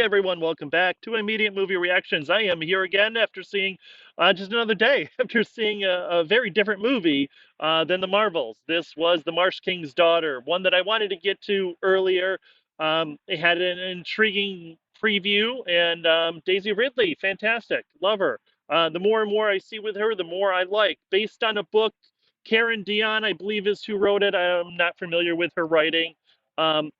everyone, welcome back to Immediate Movie Reactions. I am here again after seeing just another day, after seeing a very different movie than the Marvels. This was The Marsh King's Daughter, one that I wanted to get to earlier. It had an intriguing preview, and Daisy Ridley, fantastic, love her. The more and more I see with her, the more I like. Based on a book, Karen Dion, I believe, is who wrote it. I'm not familiar with her writing.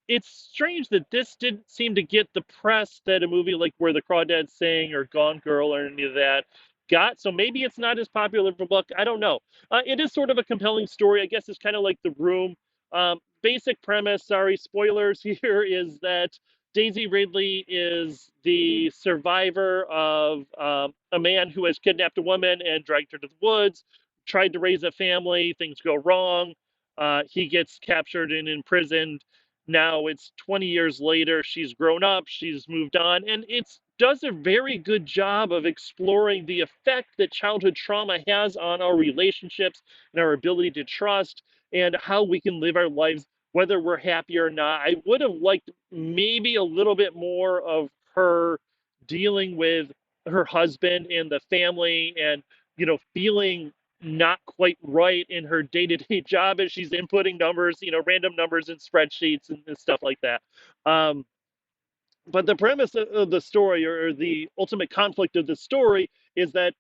It's strange that this didn't seem to get the press that a movie like Where the Crawdads Sing or Gone Girl or any of that got. So maybe it's not as popular of a book. I don't know. It is sort of a compelling story. I guess it's kind of like The Room. Basic premise, sorry, spoilers here, is that Daisy Ridley is the survivor of a man who has kidnapped a woman and dragged her to the woods, tried to raise a family, things go wrong. He gets captured and imprisoned. Now it's 20 years later, she's grown up, she's moved on, and it does a very good job of exploring the effect that childhood trauma has on our relationships and our ability to trust and how we can live our lives whether we're happy or not. I would have liked maybe a little bit more of her dealing with her husband and the family and feeling not quite right in her day-to-day job as she's inputting numbers, random numbers in spreadsheets and stuff like that. Um, but the premise of the story, or the ultimate conflict of the story, is that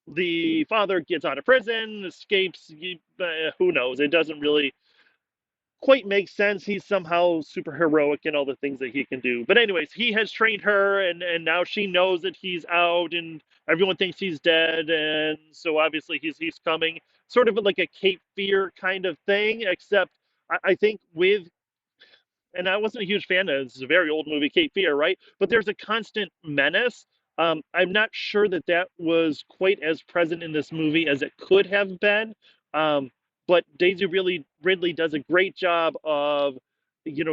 the father gets out of prison, escapes. Who knows? It doesn't really quite make sense. He's somehow super heroic in all the things that he can do. But anyways, he has trained her, and now she knows that he's out, and everyone thinks he's dead, and so obviously he's coming. Sort of like a Cape Fear kind of thing, except I think with, and I wasn't a huge fan of this is a very old movie, Cape Fear, right? But there's a constant menace. I'm not sure that that was quite as present in this movie as it could have been. Um, but Daisy really Ridley does a great job of,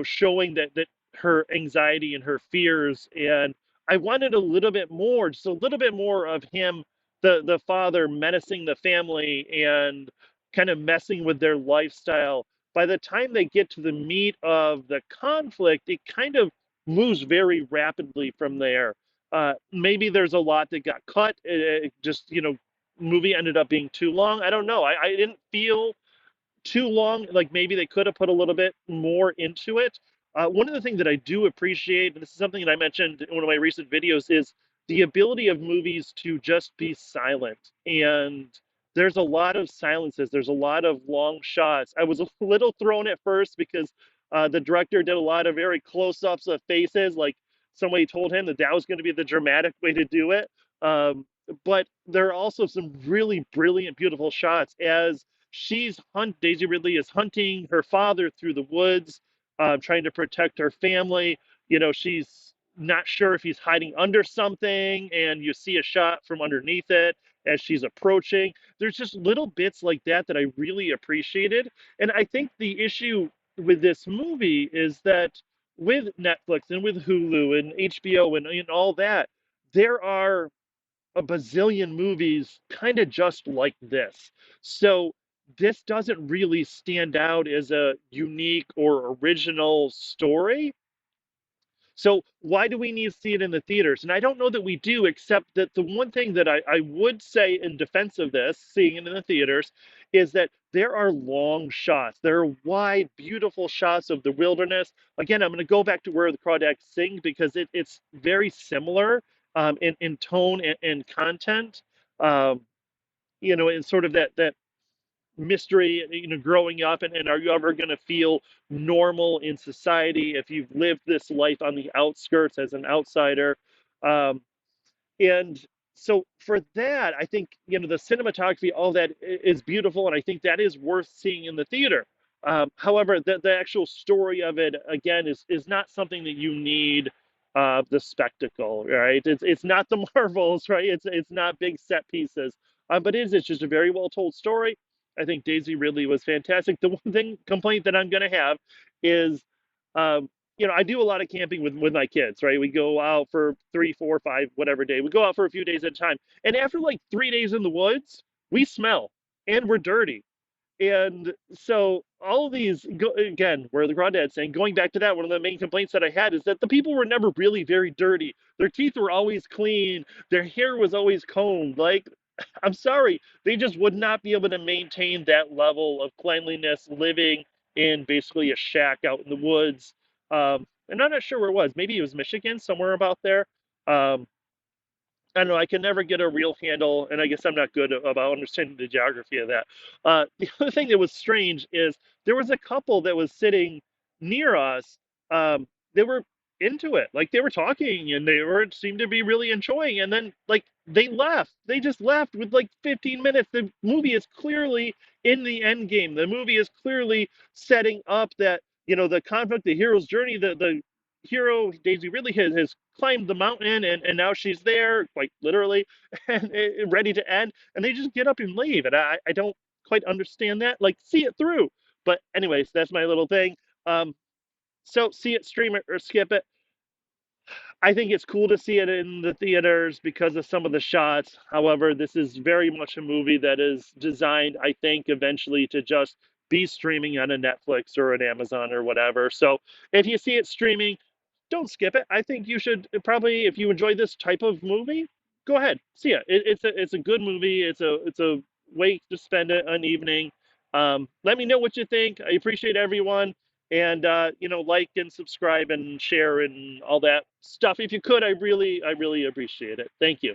showing that her anxiety and her fears. And I wanted a little bit more, just a little bit more of him, the father menacing the family and kind of messing with their lifestyle. By the time they get to the meat of the conflict, it kind of moves very rapidly from there. Maybe there's a lot that got cut. It just, movie ended up being too long. I don't know. I didn't feel too long. Like maybe they could have put a little bit more into it. One of the things that I do appreciate, and this is something that I mentioned in one of my recent videos, is the ability of movies to just be silent. And there's a lot of silences. There's a lot of long shots. I was a little thrown at first because the director did a lot of very close-ups of faces, like somebody told him that that was going to be the dramatic way to do it. But there are also some really brilliant, beautiful shots as Daisy Ridley is hunting her father through the woods, trying to protect her family. She's not sure if he's hiding under something, and you see a shot from underneath it as she's approaching. There's just little bits like that that I really appreciated. And I think the issue with this movie is that with Netflix and with Hulu and HBO and all that, there are a bazillion movies kind of just like this. So this doesn't really stand out as a unique or original story. So why do we need to see it in the theaters? And I don't know that we do, except that the one thing that I would say in defense of this, seeing it in the theaters, is that there are long shots. There are wide, beautiful shots of the wilderness. Again, I'm going to go back to Where the Crawdads Sing because it's very similar in tone and content. Um, and sort of that mystery, growing up, and are you ever going to feel normal in society if you've lived this life on the outskirts as an outsider? Um, and so for that, I think, the cinematography, all that is beautiful, and I think that is worth seeing in the theater. However, the actual story of it, again, is not something that you need the spectacle, right? It's not the Marvels, right? It's not big set pieces, but it's just a very well told story. I think Daisy Ridley was fantastic. The one complaint that I'm going to have is, um, I do a lot of camping with my kids, right? We go out for 3, 4, 5, whatever day. We go out for a few days at a time. And after like 3 days in the woods, we smell and we're dirty. And so all of these again, where the granddad saying, going back to that, one of the main complaints that I had is that the people were never really very dirty. Their teeth were always clean. Their hair was always combed. Like, I'm sorry, they just would not be able to maintain that level of cleanliness living in basically a shack out in the woods. And I'm not sure where it was. Maybe it was Michigan, somewhere about there. Um, I don't know. I can never get a real handle, and I guess I'm not good about understanding the geography of that. The other thing that was strange is there was a couple that was sitting near us. They were into it, like they were talking, and they were seemed to be really enjoying. And then, like they left. They just left with like 15 minutes. The movie is clearly in the end game. The movie is clearly setting up that the conflict, the hero's journey, the hero Daisy Ridley has climbed the mountain and now she's there, quite literally, and ready to end. And they just get up and leave. And I don't quite understand that. Like, see it through. But anyways, that's my little thing. Um, so see it, stream it, or skip it. I think it's cool to see it in the theaters because of some of the shots. However, this is very much a movie that is designed, I think, eventually to just be streaming on a Netflix or an Amazon or whatever. So if you see it streaming, don't skip it. I think you should probably, if you enjoy this type of movie, go ahead, see it. It's a good movie. It's a way to spend an evening. Let me know what you think. I appreciate everyone, and like and subscribe and share and all that stuff. If you could, I really appreciate it. Thank you.